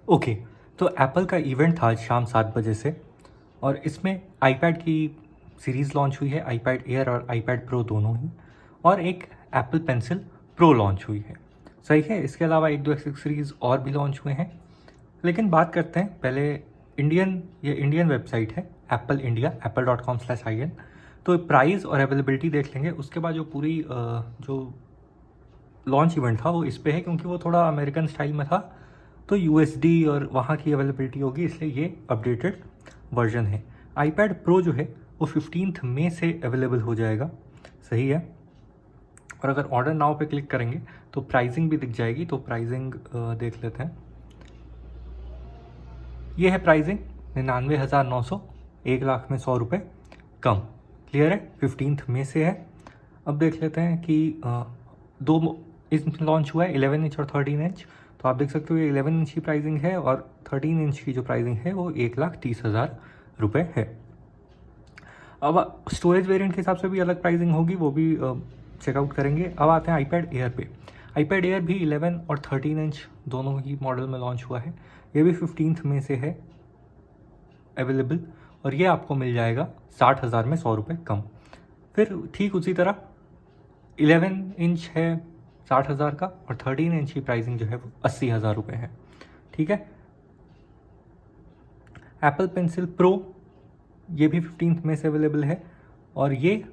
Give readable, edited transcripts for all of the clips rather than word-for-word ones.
Okay, तो Apple का event था आज शाम 7 बजे से, और इसमें आईपैड की सीरीज़ लॉन्च हुई है, आईपैड एयर और आईपैड प्रो दोनों ही, और एक एप्पल पेंसिल प्रो लॉन्च हुई है। सही है, इसके अलावा एक दो एक्सेसरीज और भी लॉन्च हुए हैं। लेकिन बात करते हैं पहले ये इंडियन वेबसाइट है एप्पल इंडिया, apple.com/in। तो प्राइस और अवेलेबिलिटी देख लेंगे, उसके बाद जो पूरी जो लॉन्च इवेंट था वो इस पे है, क्योंकि वो थोड़ा अमेरिकन स्टाइल में था, तो यूएसडी और वहाँ की अवेलेबिलिटी होगी, इसलिए ये अपडेटेड वर्जन है। आईपैड प्रो जो है वो 15 मई से अवेलेबल हो जाएगा। सही है, और अगर ऑर्डर नाउ पे क्लिक करेंगे तो प्राइसिंग भी दिख जाएगी, तो प्राइसिंग देख लेते हैं। ये है प्राइसिंग 99,900, 1,00,000 में 100 रुपये कम। क्लियर है, 15 मई से है। अब देख लेते हैं कि दो इसमें लॉन्च हुआ है, 11 इंच और 13 इंच। तो आप देख सकते हो ये 11 इंच की प्राइसिंग है, और 13 इंच की जो प्राइसिंग है वो 1,30,000 रुपये है। अब स्टोरेज वेरिएंट के हिसाब से भी अलग प्राइसिंग होगी, वो भी चेकआउट करेंगे। अब आते हैं आईपैड एयर पे। आईपैड एयर भी 11 और 13 इंच दोनों ही मॉडल में लॉन्च हुआ है। ये भी 15 में से है अवेलेबल, और ये आपको मिल जाएगा 60,000 में 100 रुपये कम। फिर ठीक उसी तरह 11 इंच है 60,000 का, और 13 इंच की प्राइसिंग जो है वो 80,000 रुपये है। ठीक है, एप्पल पेंसिल प्रो ये भी 15 में से अवेलेबल है, और ये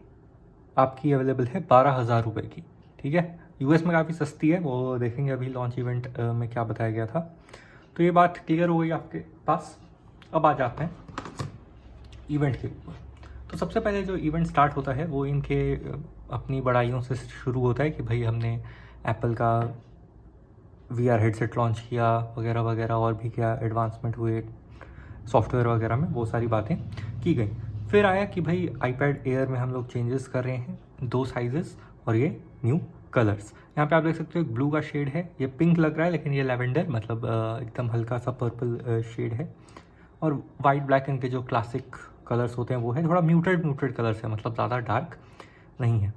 आपकी अवेलेबल है 12,000 रुपये की। ठीक है, यूएस में काफ़ी सस्ती है, वो देखेंगे अभी लॉन्च इवेंट में क्या बताया गया था। तो ये बात क्लियर हो गई आपके पास। अब आ जाते हैं इवेंट के ऊपर। तो सबसे पहले जो इवेंट स्टार्ट होता है वो इनके अपनी बड़ाइयों से शुरू होता है कि भाई हमने एप्पल का VR हेडसेट लॉन्च किया वगैरह वगैरह, और भी क्या एडवांसमेंट हुए सॉफ्टवेयर वगैरह में, वो सारी बातें की गई। फिर आया कि भाई आईपैड एयर में हम लोग चेंजेस कर रहे हैं, 2 साइजेस और ये न्यू कलर्स। यहाँ पे आप देख सकते हो एक ब्लू का शेड है, ये पिंक लग रहा है लेकिन ये लैवेंडर मतलब एकदम हल्का सा पर्पल शेड है, और वाइट ब्लैक इनके जो क्लासिक कलर्स होते हैं वो है, थोड़ा म्यूटेड कलर्स है, मतलब ज़्यादा डार्क नहीं है।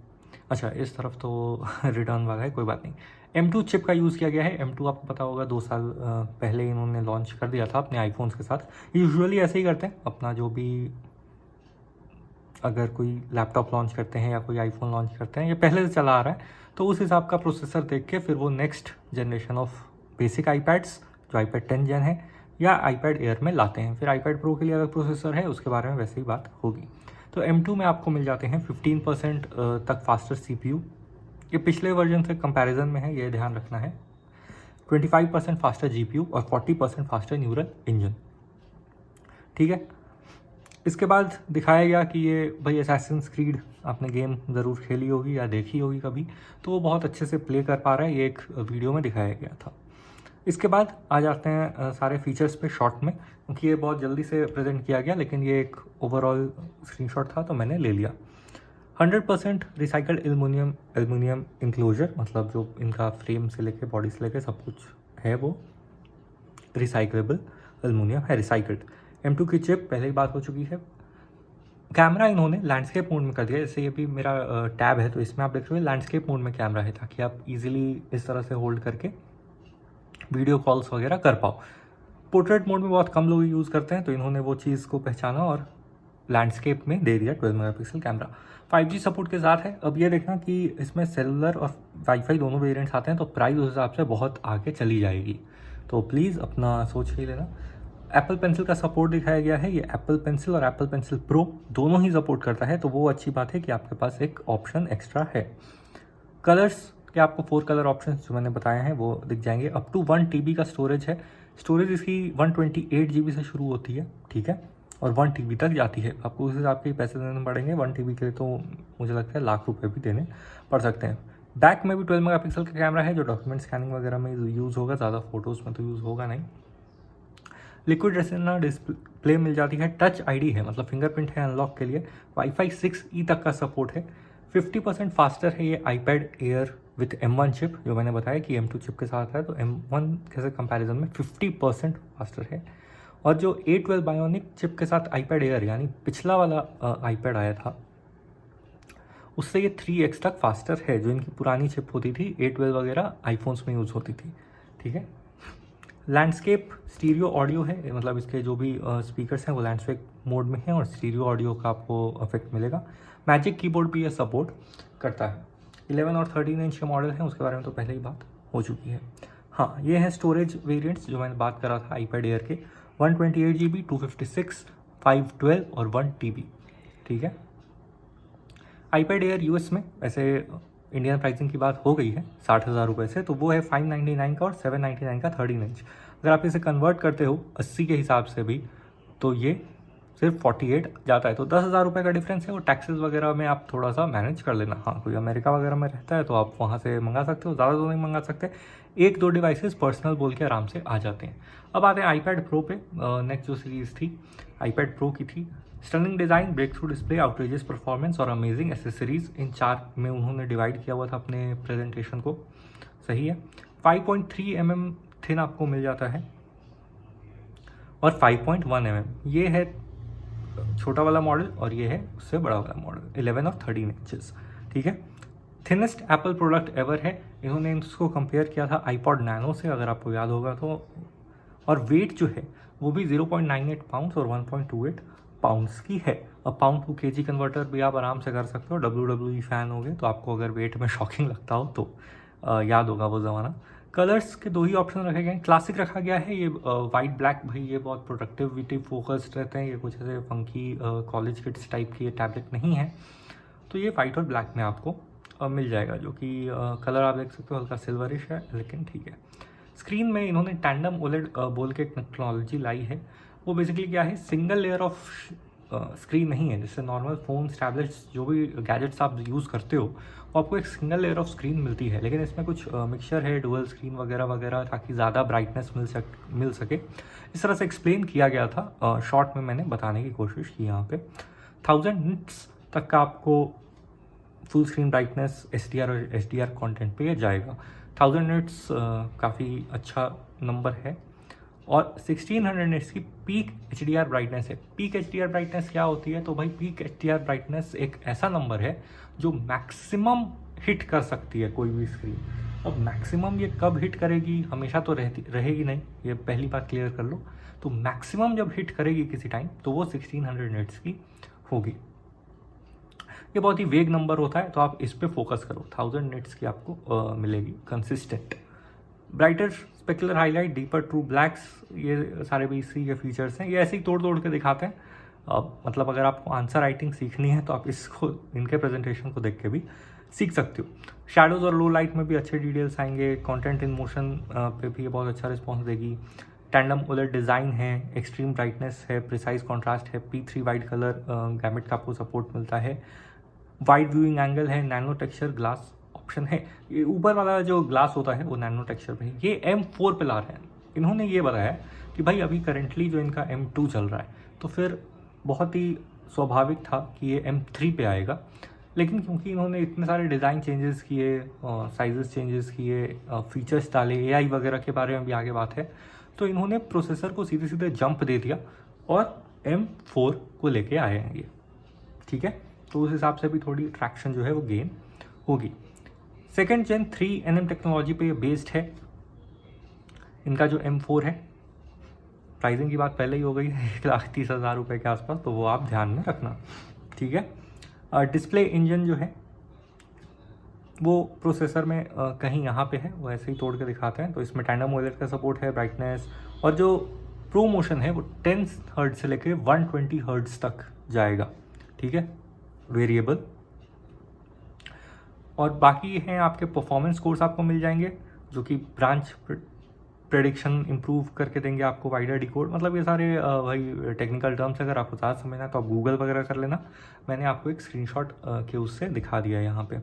अच्छा, इस तरफ तो रिटर्न वाला है, कोई बात नहीं। M2 चिप का यूज़ किया गया है। M2 आपको पता होगा 2 साल पहले इन्होंने लॉन्च कर दिया था अपने आईफोन्स के साथ। यूजुअली ऐसे ही करते हैं, अपना जो भी अगर कोई लैपटॉप लॉन्च करते हैं या कोई आईफोन लॉन्च करते हैं, ये पहले से चला आ रहा है, तो उस हिसाब का प्रोसेसर देख के फिर वो next generation of basic iPads जो आईपैड 10 जेन है या आईपैड एयर में लाते हैं। फिर आईपैड प्रो के लिए अलग प्रोसेसर है, उसके बारे में वैसे ही बात होगी। तो M2 में आपको मिल जाते हैं 15% तक फास्टर CPU। ये पिछले वर्जन से कंपैरिजन में है, ये ध्यान रखना है। 25% फास्टर GPU और 40% फास्टर न्यूरल इंजन। ठीक है, इसके बाद दिखाया गया कि ये भाई असैसिन्स क्रीड आपने गेम ज़रूर खेली होगी या देखी होगी कभी, तो वो बहुत अच्छे से प्ले कर पा रहा है, ये एक वीडियो में दिखाया गया था। इसके बाद आ जाते हैं सारे फीचर्स पे शॉर्ट में, क्योंकि ये बहुत जल्दी से प्रेजेंट किया गया, लेकिन ये एक ओवरऑल स्क्रीनशॉट था तो मैंने ले लिया। 100% रिसाइकल्ड एल्युमिनियम इंक्लोजर, मतलब जो इनका फ्रेम से लेके बॉडी से लेके सब कुछ है वो रिसाइकलेबल एल्युमिनियम है, रिसाइकल्ड। M2 की चिप पहले ही बात हो चुकी है। कैमरा इन्होंने लैंडस्केप मोड में कर दिया, जैसे ये भी मेरा टैब है तो इसमें आप देख रहे हो लैंडस्केप मोड में कैमरा है, ताकि आप इजीली इस तरह से होल्ड करके वीडियो कॉल्स वगैरह कर पाओ। पोर्ट्रेट मोड में बहुत कम लोग यूज़ करते हैं, तो इन्होंने वो चीज़ को पहचाना और लैंडस्केप में दे दिया 12 मेगापिक्सल कैमरा। 5G सपोर्ट के साथ है। अब ये देखना कि इसमें सेलुलर और वाईफाई दोनों वेरिएंट्स आते हैं, तो प्राइस उस हिसाब से बहुत आगे चली जाएगी, तो प्लीज़ अपना सोच ही लेना। एप्पल पेंसिल का सपोर्ट दिखाया गया है, ये एप्पल पेंसिल और एप्पल पेंसिल प्रो दोनों ही सपोर्ट करता है, तो वो अच्छी बात है कि आपके पास एक ऑप्शन एक्स्ट्रा है। कलर्स के आपको 4 कलर ऑप्शन जो मैंने बताए हैं वो दिख जाएंगे। अप टू 1 TB का स्टोरेज है। स्टोरेज इसकी 128 GB से शुरू होती है, ठीक है, और 1 TB तक जाती है। आपको उस हिसाब के पैसे देने पड़ेंगे। 1 TB के लिए तो मुझे लगता है लाख रुपये भी देने पड़ सकते हैं। बैक में भी 12 मेगापिक्सल का कैमरा है, जो डॉक्यूमेंट स्कैनिंग वगैरह में यूज़ होगा, ज़्यादा फोटोज़ में तो यूज़ होगा नहीं। लिक्विड रेटिना डिस्प्ले मिल जाती है। टच आईडी है, मतलब फिंगरप्रिंट है अनलॉक के लिए। वाईफाई 6E तक का सपोर्ट है। 50% फास्टर है ये iPad air with M1 chip, जो मैंने बताया कि M2 चिप के साथ है, तो M1 के कंपैरिजन में 50% फास्टर है। और जो A12 बायोनिक चिप के साथ आईपैड एयर यानी पिछला वाला आईपैड आया था, उससे ये 3x तक फास्टर है, जो इनकी पुरानी चिप होती थी A12 वगैरह आईफोन्स में यूज़ होती थी। ठीक है, लैंडस्केप स्टीरियो ऑडियो है, मतलब इसके जो भी स्पीकर्स हैं वो लैंडस्केप मोड में हैं और स्टीरियो ऑडियो का आपको इफेक्ट मिलेगा। मैजिक कीबोर्ड भी ये सपोर्ट करता है। 11 और 13 इंच के मॉडल हैं, उसके बारे में तो पहले ही बात हो चुकी है। हाँ, ये है स्टोरेज वेरिएंट्स जो मैंने बात करा था आईपैड एयर के, 128 GB, 256, 512 और 1 TB। ठीक है, आईपैड एयर यूएस में ऐसे इंडियन प्राइसिंग की बात हो गई है 60,000 रुपये से, तो वो है 599 का और 799 का 13 इंच। अगर आप इसे कन्वर्ट करते हो 80 के हिसाब से भी तो ये सिर्फ 48 जाता है, तो 10,000 रुपये का डिफरेंस है। वो टैक्सेस वगैरह में आप थोड़ा सा मैनेज कर लेना। हाँ, कोई अमेरिका वगैरह में रहता है तो आप वहाँ से मंगा सकते हो, ज़्यादा तो नहीं मंगा सकते, 1-2 डिवाइसेस पर्सनल बोल के आराम से आ जाते हैं। अब आते हैं आईपैड प्रो पे। नेक्स्ट जो सीरीज़ थी आईपैड प्रो की थी, stunning design, breakthrough display, outrageous performance और अमेजिंग एसेसरीज, इन 4 में उन्होंने डिवाइड किया हुआ था अपने प्रेजेंटेशन को। सही है, 5.3 mm थिन आपको मिल जाता है और 5.1 mm ये है छोटा वाला मॉडल और ये है उससे बड़ा वाला मॉडल 11 और 13 इंचेस। ठीक है, थिनेस्ट एप्पल प्रोडक्ट एवर है। इन्होंने इसको कंपेयर किया था आईपॉड नैनो से, अगर आपको याद होगा तो, और वेट जो है वो भी 0.98 पाउंड्स और 1.28 पाउंड्स की है। अब पाउंड टू केजी कन्वर्टर भी आप आराम से कर सकते हो। WWE फैन हो गए तो आपको अगर वेट में शॉकिंग लगता हो तो याद होगा वो ज़माना। कलर्स के 2 ही ऑप्शन रखे गए हैं, क्लासिक रखा गया है, ये वाइट ब्लैक, भाई ये बहुत प्रोडक्टिविटी फोकस्ड रहते हैं, ये कुछ ऐसे फंकी कॉलेज किड्स टाइप की ये टैबलेट नहीं है, तो ये वाइट और ब्लैक में आपको मिल जाएगा, जो कि कलर आप देख सकते हो हल्का सिल्वरिश है, लेकिन ठीक है। स्क्रीन में इन्होंने टैंडम ओलेड बोल के एक टेक्नोलॉजी लाई है। वो बेसिकली क्या है, सिंगल लेयर ऑफ स्क्रीन नहीं है, जैसे नॉर्मल फ़ोन्स, टैबलेट्स, जो भी गैजेट्स आप यूज़ करते हो वो आपको एक सिंगल लेयर ऑफ स्क्रीन मिलती है, लेकिन इसमें कुछ मिक्सचर है, डुअल स्क्रीन वगैरह वगैरह, ताकि ज़्यादा ब्राइटनेस मिल सके। इस तरह से एक्सप्लेन किया गया था, शॉर्ट में मैंने बताने की कोशिश की यहाँ पे। 1000 निट्स तक का आपको फुल स्क्रीन ब्राइटनेस SDR और HDR कंटेंट पे जाएगा। 1000 निट्स काफ़ी अच्छा नंबर है और 1600 निट्स की पीक HDR ब्राइटनेस है। पीक HDR ब्राइटनेस क्या होती है, तो भाई पीक HDR ब्राइटनेस एक ऐसा नंबर है जो मैक्सिमम हिट कर सकती है कोई भी स्क्रीन। अब मैक्सिमम ये कब हिट करेगी, हमेशा तो रहेगी नहीं, ये पहली बात क्लियर कर लो। तो मैक्सिमम जब हिट करेगी किसी टाइम तो वो 1600 निट्स की होगी। ये बहुत ही वेग नंबर होता है, तो आप इस पे फोकस करो। 1000 निट्स की आपको मिलेगी consistent. Brighter specular highlight, deeper true blacks, ये सारे भी इसी के फीचर्स हैं। ये ऐसे ही तोड़ तोड़ के दिखाते हैं। मतलब अगर आपको आंसर राइटिंग सीखनी है तो आप इसको, इनके प्रेजेंटेशन को देख के भी सीख सकते हो। शैडोज़ और लो लाइट में भी अच्छे डिटेल्स आएंगे। कंटेंट इन मोशन पे भी ये बहुत अच्छा रिस्पॉन्स देगी। टैंडम ओलेड डिज़ाइन है, एक्सट्रीम ब्राइटनेस है, प्रिसाइज कॉन्ट्रास्ट है, P3 वाइड कलर गैमेट का आपको सपोर्ट मिलता है। वाइड व्यूइंग एंगल है, नैनो टेक्सचर ग्लास ऑप्शन है। ये ऊपर वाला जो ग्लास होता है वो नैनो टेक्सचर पे है। ये M4 पे ला रहे हैं। इन्होंने ये बताया कि भाई अभी करेंटली जो इनका M2 चल रहा है, तो फिर बहुत ही स्वाभाविक था कि ये M3 पे आएगा, लेकिन क्योंकि इन्होंने इतने सारे डिज़ाइन चेंजेस किए, साइजेस चेंजेस किए, फीचर्स डाले, AI वगैरह के बारे में भी आगे बात है, तो इन्होंने प्रोसेसर को सीधे सीधे जंप दे दिया और M4 को लेके आए हैं ये। ठीक है, तो उस हिसाब से भी थोड़ी ट्रैक्शन जो है वो गेन होगी। 2nd Gen 3nm टेक्नोलॉजी पे बेस्ड है इनका जो M4 है। प्राइसिंग की बात पहले ही हो गई है, 1,30,000 रुपये के आसपास, तो वो आप ध्यान में रखना। ठीक है, डिस्प्ले इंजन जो है वो प्रोसेसर में कहीं यहाँ पे है, वो ऐसे ही तोड़ के दिखाते हैं। तो इसमें टैंडम ओलेड का सपोर्ट है, ब्राइटनेस, और जो प्रो मोशन है वो 10 हर्ट्ज से लेके 120 हर्ट्ज तक जाएगा। ठीक है, वेरिएबल। और बाकी हैं आपके परफॉर्मेंस कोर्स आपको मिल जाएंगे, जो कि ब्रांच प्रेडिक्शन इंप्रूव करके देंगे आपको, वाइडर डिकोड, मतलब ये सारे भाई टेक्निकल टर्म्स अगर आपको ज़्यादा समझना है तो आप गूगल वगैरह कर लेना। मैंने आपको एक स्क्रीनशॉट के उससे दिखा दिया है यहाँ पे।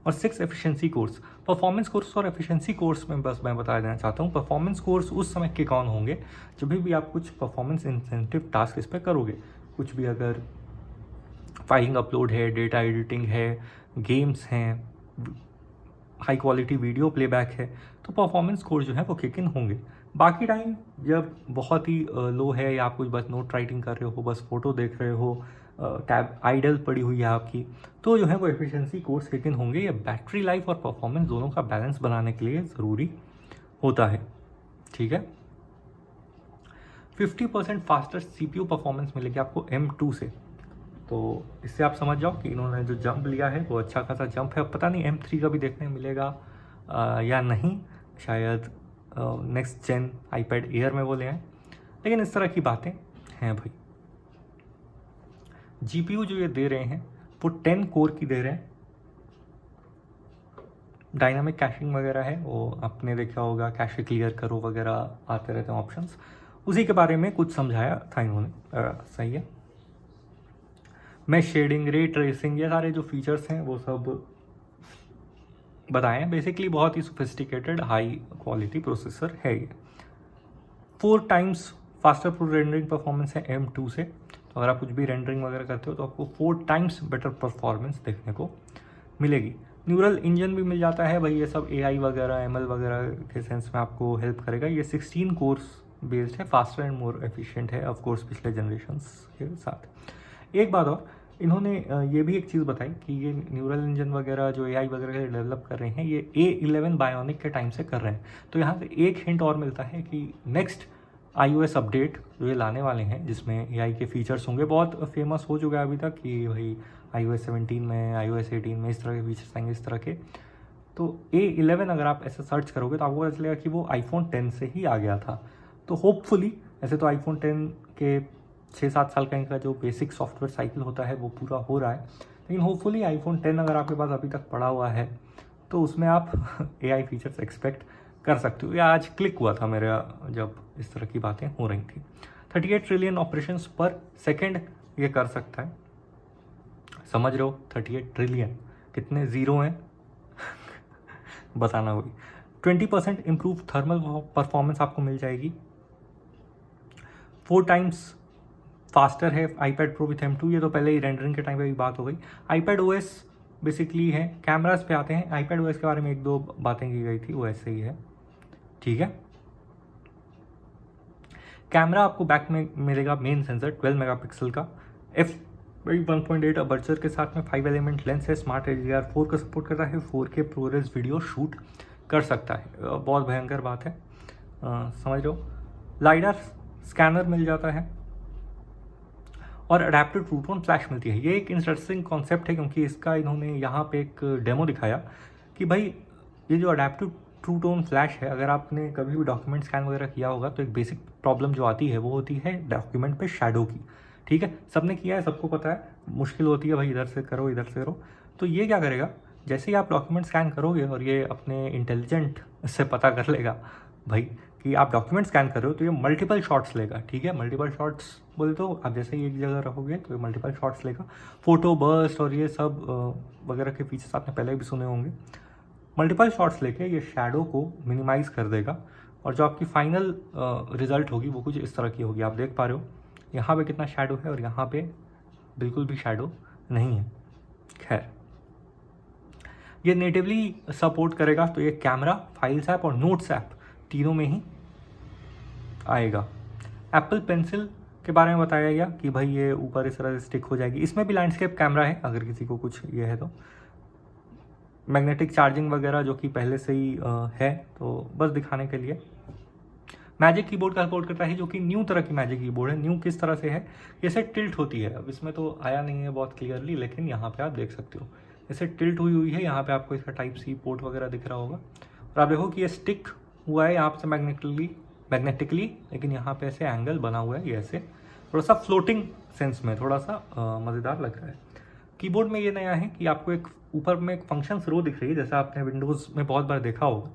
और 6 एफिशिएंसी कोर्स, परफॉर्मेंस कोर्स और एफिशिएंसी कोर्स में बस मैं बता देना चाहता हूँ। परफॉर्मेंस कोर्स उस समय के कौन होंगे जब भी आप कुछ परफॉर्मेंस इंसेंटिव टास्क इस पर करोगे, कुछ भी अगर फाइलिंग अपलोड है, डेटा एडिटिंग है, गेम्स हैं, हाई क्वालिटी वीडियो प्लेबैक है, तो परफॉर्मेंस कोर्स जो है वो किक इन होंगे। बाकी टाइम जब बहुत ही लो है या आप कुछ बस नोट राइटिंग कर रहे हो, बस फोटो देख रहे हो, टैब आइडल पड़ी हुई है आपकी, तो जो है वो एफिशिएंसी कोर्स किक इन होंगे। ये बैटरी लाइफ और परफॉर्मेंस दोनों का बैलेंस बनाने के लिए ज़रूरी होता है। ठीक है, 50% फास्टर CPU परफॉर्मेंस मिलेगी आपको M2 से। तो इससे आप समझ जाओ कि इन्होंने जो जंप लिया है वो अच्छा खासा जंप है। पता नहीं M3 का भी देखने मिलेगा या नहीं, शायद नेक्स्ट जेन iPad Air में वो ले आए, लेकिन इस तरह की बातें हैं भाई। GPU जो ये दे रहे हैं वो 10 कोर की दे रहे हैं। डायनामिक कैशिंग वगैरह है, वो आपने देखा होगा, कैशे क्लियर करो वगैरह आते रहते हैं ऑप्शंस, उसी के बारे में कुछ समझाया था इन्होंने। सही है। मैं शेडिंग, रे ट्रेसिंग, ये सारे जो फीचर्स हैं वो सब बताए हैं। बेसिकली बहुत ही सोफिस्टिकेटेड हाई क्वालिटी प्रोसेसर है ये। 4 times faster pro rendering performance है M2 से। तो अगर आप कुछ भी रेंडरिंग वगैरह करते हो तो आपको 4 टाइम्स बेटर परफॉर्मेंस देखने को मिलेगी। न्यूरल इंजन भी मिल जाता है भाई, ये सब AI वगैरह ML वगैरह के सेंस में आपको हेल्प करेगा। ये 16 कोर्स बेस्ड है, फास्टर एंड मोर एफिशिएंट है ऑफकोर्स पिछले जनरेशन्स के साथ। एक बात और, इन्होंने ये भी एक चीज़ बताई कि ये न्यूरल इंजन वगैरह जो AI वगैरह डेवलप कर रहे हैं ये A11 बायोनिक के टाइम से कर रहे हैं। तो यहाँ से एक हिंट और मिलता है कि नेक्स्ट iOS अपडेट जो ये लाने वाले हैं जिसमें AI के फीचर्स होंगे, बहुत फेमस हो चुका है अभी तक कि भाई iOS 17 में, iOS 18 में इस तरह के फीचर्स आएंगे, इस तरह के। तो A11 अगर आप ऐसे सर्च करोगे तो आपको पता चलेगा कि वो iPhone 10 से ही आ गया था। तो होपफुली, ऐसे तो iPhone 10 के 6-7 साल का इनका जो बेसिक सॉफ्टवेयर साइकिल होता है वो पूरा हो रहा है, लेकिन होपफुली iPhone 10 अगर आपके पास अभी तक पड़ा हुआ है तो उसमें आप AI फीचर्स एक्सपेक्ट कर सकते हो। या आज क्लिक हुआ था मेरा जब इस तरह की बातें हो रही थी। 38 ट्रिलियन ऑपरेशंस पर सेकेंड ये कर सकता है। समझ रहे हो 38 ट्रिलियन कितने ज़ीरो हैं बताना वही। 20% इम्प्रूव थर्मल परफॉर्मेंस आपको मिल जाएगी। 4 टाइम्स फास्टर है iPad Pro विथ M2। ये तो पहले ही रेंडरिंग के टाइम पे भी बात हो गई। iPad OS बेसिकली है, कैमरास पे आते हैं। iPad OS के बारे में 1-2 बातें की गई थी, वो ऐसे ही है, ठीक है। कैमरा आपको बैक में मिलेगा मेन सेंसर 12 मेगापिक्सल का, f/1.8 अपर्चर के साथ में 5 एलिमेंट लेंस है। स्मार्ट HDR4 का सपोर्ट करता है, 4K प्रोरेस वीडियो शूट कर सकता है। बहुत भयंकर बात है, समझ लो। लाइडर स्कैनर मिल जाता है और अडेप्टिव ट्रू टोन फ्लैश मिलती है। ये एक इंटरेस्टिंग कॉन्सेप्ट है क्योंकि इसका इन्होंने यहाँ पे एक डेमो दिखाया कि भाई ये जो अडेप्टिव ट्रू टोन फ्लैश है, अगर आपने कभी भी डॉक्यूमेंट स्कैन वगैरह किया होगा तो एक बेसिक प्रॉब्लम जो आती है वो होती है डॉक्यूमेंट पे शैडो की, ठीक है। सबने किया है, सबको पता है, मुश्किल होती है भाई, इधर से करो इधर से करो। तो ये क्या करेगा, जैसे ही आप डॉक्यूमेंट स्कैन करोगे और ये अपने इंटेलिजेंट से पता कर लेगा भाई कि आप डॉक्यूमेंट स्कैन कर रहे हो, तो ये मल्टीपल शॉट्स लेगा, ठीक है। मल्टीपल शॉट्स बोले तो आप जैसे ही एक जगह रहोगे तो ये मल्टीपल शॉट्स लेगा। फोटो बर्स्ट और ये सब वगैरह के फीचर्स आपने पहले भी सुने होंगे। मल्टीपल शॉट्स लेके ये शैडो को मिनिमाइज़ कर देगा और जो आपकी फाइनल रिजल्ट होगी वो कुछ इस तरह की होगी। आप देख पा रहे हो यहाँ पे कितना शैडो है और यहाँ पे बिल्कुल भी शैडो नहीं है। खैर, ये नेटिवली सपोर्ट करेगा, तो ये कैमरा, फाइल्स ऐप और नोट्स ऐप तीनों में ही आएगा। एप्पल पेंसिल के बारे में बताया गया कि भाई ये ऊपर इस तरह से स्टिक हो जाएगी। इसमें भी लैंडस्केप कैमरा है अगर किसी को कुछ ये है तो। मैग्नेटिक चार्जिंग वगैरह जो कि पहले से ही है, तो बस दिखाने के लिए। मैजिक कीबोर्ड का सपोर्ट करता है जो कि न्यू तरह की मैजिक कीबोर्ड है। न्यू किस तरह से है, जैसे टिल्ट होती है। अब इसमें तो आया नहीं है बहुत क्लियरली, लेकिन यहाँ पे आप देख सकते हो जैसे टिल्ट हुई हुई है। यहाँ पे आपको इसका Type-C पोर्ट वगैरह दिख रहा होगा और आप देखो कि ये स्टिक हुआ है यहाँ से मैग्नेटिकली, लेकिन यहाँ पे ऐसे एंगल बना हुआ है, ये ऐसे थोड़ा सा फ्लोटिंग सेंस में थोड़ा सा मज़ेदार लग रहा है। कीबोर्ड में ये नया है कि आपको एक ऊपर में एक फंक्शन रो दिख रही है, जैसा आपने विंडोज़ में बहुत बार देखा होगा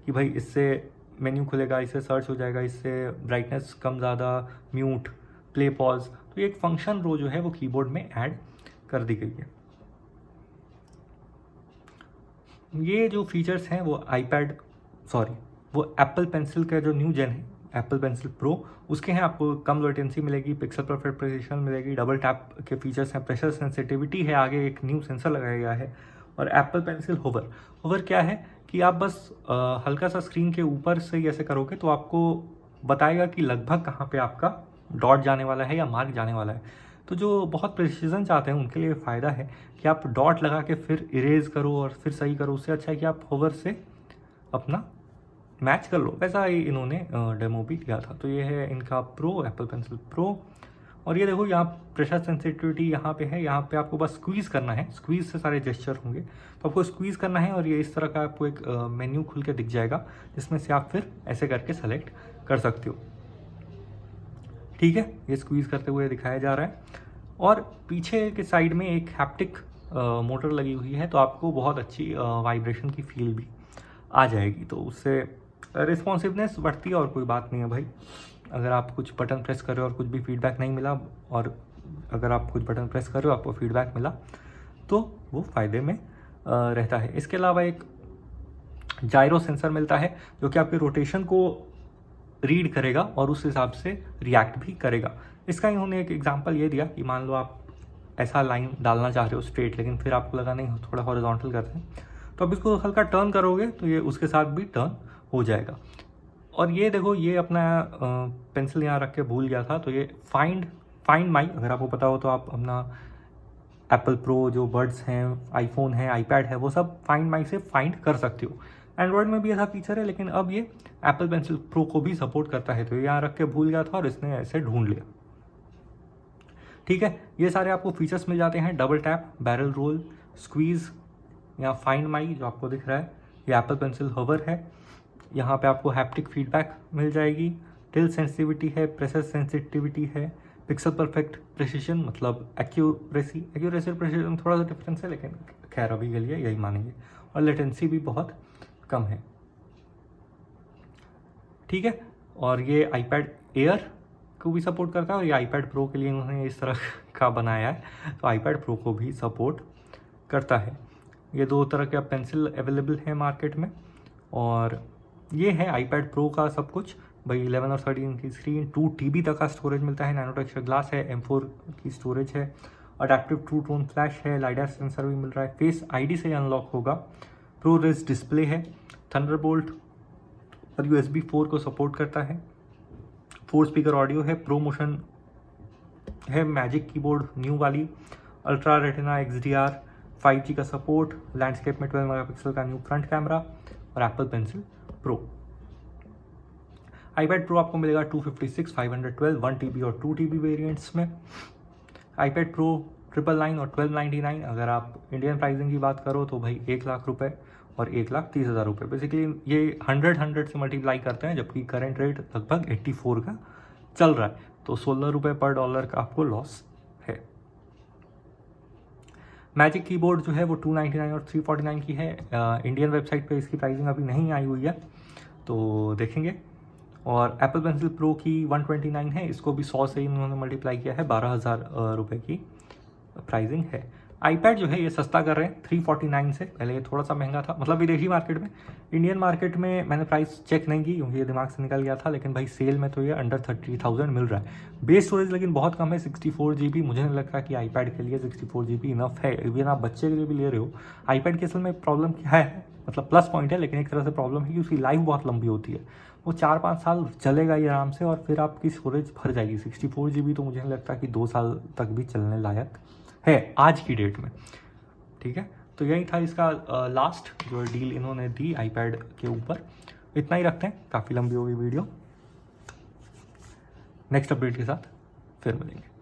कि भाई इससे मेन्यू खुलेगा, इससे सर्च हो जाएगा, इससे ब्राइटनेस कम ज़्यादा, म्यूट, प्ले पॉज। तो ये एक फंक्शन रो जो है वो कीबोर्ड में ऐड कर दी गई है। ये जो फीचर्स हैं वो एप्पल पेंसिल का जो न्यू जेन है, एप्पल पेंसिल प्रो, उसके हैं। आपको कम लेटेंसी मिलेगी, पिक्सल परफेक्ट प्रिसिशन मिलेगी, डबल टैप के फीचर्स हैं, प्रेशर सेंसिटिविटी है, आगे एक न्यू सेंसर लगाया गया है। और एप्पल पेंसिल होवर क्या है कि आप बस हल्का सा स्क्रीन के ऊपर से ऐसे करोगे तो आपको बताएगा कि लगभग कहाँ पे आपका डॉट जाने वाला है या मार्क जाने वाला है। तो जो बहुत प्रिसीजन चाहते हैं उनके लिए फ़ायदा है कि आप डॉट लगा के फिर इरेज करो और फिर सही करो। उससे अच्छा है कि आप होवर से अपना मैच कर लो, वैसा ही इन्होंने डेमो भी दिया था। तो ये है इनका प्रो, एप्पल पेंसिल प्रो। और ये देखो यहाँ प्रेशर सेंसिटिविटी यहाँ पे है, यहाँ पे आपको बस स्क्वीज़ करना है, स्क्वीज़ से सारे जेस्चर होंगे, तो आपको स्क्वीज़ करना है और ये इस तरह का आपको एक मेन्यू खुल के दिख जाएगा, जिसमें से आप फिर ऐसे करके सेलेक्ट कर सकते हो। ठीक है, ये स्क्वीज़ करते हुए दिखाया जा रहा है। और पीछे के साइड में एक हैप्टिक मोटर लगी हुई है, तो आपको बहुत अच्छी वाइब्रेशन की फील भी आ जाएगी, तो उससे रिस्पॉन्सिवनेस बढ़ती है और कोई बात नहीं है भाई। अगर आप कुछ बटन प्रेस कर रहे हो और कुछ भी फीडबैक नहीं मिला, और अगर आप कुछ बटन प्रेस कर रहे हो आपको फीडबैक मिला, तो वो फ़ायदे में रहता है। इसके अलावा एक जायरो सेंसर मिलता है, जो कि आपके रोटेशन को रीड करेगा और उस हिसाब से रिएक्ट भी करेगा। इसका इन्होंने एक एग्जांपल ये दिया कि मान लो आप ऐसा लाइन डालना चाह रहे हो स्ट्रेट, लेकिन फिर आपको लगा नहीं थोड़ा हॉरिजॉन्टल करते हैं, तो अब इसको हल्का टर्न करोगे तो ये उसके साथ भी टर्न हो जाएगा। और ये देखो, ये अपना पेंसिल यहाँ रख के भूल गया था, तो ये फाइंड माई, अगर आपको पता हो तो आप अपना एप्पल प्रो जो बड्स हैं, आईफोन है, आईपैड है, वो सब फाइंड माई से फाइंड कर सकते हो। एंड्रॉयड में भी ऐसा फीचर है, लेकिन अब ये एप्पल पेंसिल प्रो को भी सपोर्ट करता है, तो ये यहाँ रख के भूल गया था और इसने ऐसे ढूंढ लिया। ठीक है, ये सारे आपको फीचर्स मिल जाते हैं, double tap, barrel roll, squeeze या फाइंड माई जो आपको दिख रहा है, ये एप्पल पेंसिल हवर है। यहाँ पे आपको हैप्टिक फीडबैक मिल जाएगी, टिल्ट सेंसिटिविटी है, प्रेशर सेंसिटिविटी है, पिक्सल परफेक्ट प्रिसिशन मतलब एक्यूरेसी प्रिसिशन में थोड़ा सा डिफरेंस है, लेकिन खैर अभी के लिए यही मानेंगे। और लेटेंसी भी बहुत कम है। ठीक है, और ये आईपैड एयर को भी सपोर्ट करता है, और ये आईपैड प्रो के लिए उन्होंने इस तरह का बनाया है, तो आईपैड प्रो को भी सपोर्ट करता है। ये दो तरह के पेंसिल अवेलेबल हैं मार्केट में, और ये है आईपैड प्रो का सब कुछ भाई। 11 और 13 की स्क्रीन, 2 TB तक का स्टोरेज मिलता है, नैनो टेक्सचर ग्लास है, M4 की स्टोरेज है, अडेप्टिव ट्रू टोन फ्लैश है, लाइडर सेंसर भी मिल रहा है, फेस आईडी से अनलॉक होगा, प्रो रेस डिस्प्ले है, थंडरबोल्ट और USB 4 को सपोर्ट करता है, 4 स्पीकर ऑडियो है, प्रो मोशन है, मैजिक कीबोर्ड न्यू वाली, अल्ट्रा रेटिना XDR, 5G का सपोर्ट, लैंडस्केप में 12 मेगापिक्सल का न्यू फ्रंट कैमरा और Apple pencil pro. IPad pro आपको मिलेगा 256, 512, 1 TB और 2 TB वेरिएंट्स में। आईपैड प्रो 999 और 1299, अगर आप इंडियन प्राइसिंग की बात करो तो भाई 1 लाख रुपए और 1,30,000 रुपये। बेसिकली ये 100 से मल्टीप्लाई करते हैं, जबकि करंट रेट लगभग 84 का चल रहा है, तो 16 रुपये पर डॉलर का आपको लॉस है। मैजिक कीबोर्ड जो है वो 299 और 349 की है। इंडियन वेबसाइट पे इसकी प्राइसिंग अभी नहीं आई हुई है, तो देखेंगे। और एप्पल पेंसिल प्रो की 129 है, इसको भी 100 से इन्होंने मल्टीप्लाई किया है, 12,000 रुपये की प्राइसिंग है। आईपैड जो है ये सस्ता कर रहे हैं 349 से, पहले ये थोड़ा सा महंगा था, मतलब विदेशी मार्केट में। इंडियन मार्केट में मैंने प्राइस चेक नहीं की क्योंकि ये दिमाग से निकल गया था, लेकिन भाई सेल में तो ये अंडर 30,000 मिल रहा है। बेस स्टोरेज लेकिन बहुत कम है, 64 GB। मुझे नहीं लगता कि आईपैड के लिए 64 GB इनफ है, इवन आप बच्चे के लिए भी ले रहे हो। आईपैड के असल में प्रॉब्लम क्या है, मतलब प्लस पॉइंट है, लेकिन एक तरह से प्रॉब्लम है कि उसकी लाइफ बहुत लंबी होती है, वो 4-5 साल चलेगा ये आराम से, और फिर आपकी स्टोरेज भर जाएगी। 64 GB तो मुझे नहीं लगता कि 2 साल तक भी चलने लायक है आज की डेट में। ठीक है, तो यही था इसका लास्ट जो डील इन्होंने दी आईपैड के ऊपर। इतना ही रखते हैं, काफ़ी लंबी होगी वीडियो। नेक्स्ट अपडेट के साथ फिर मिलेंगे।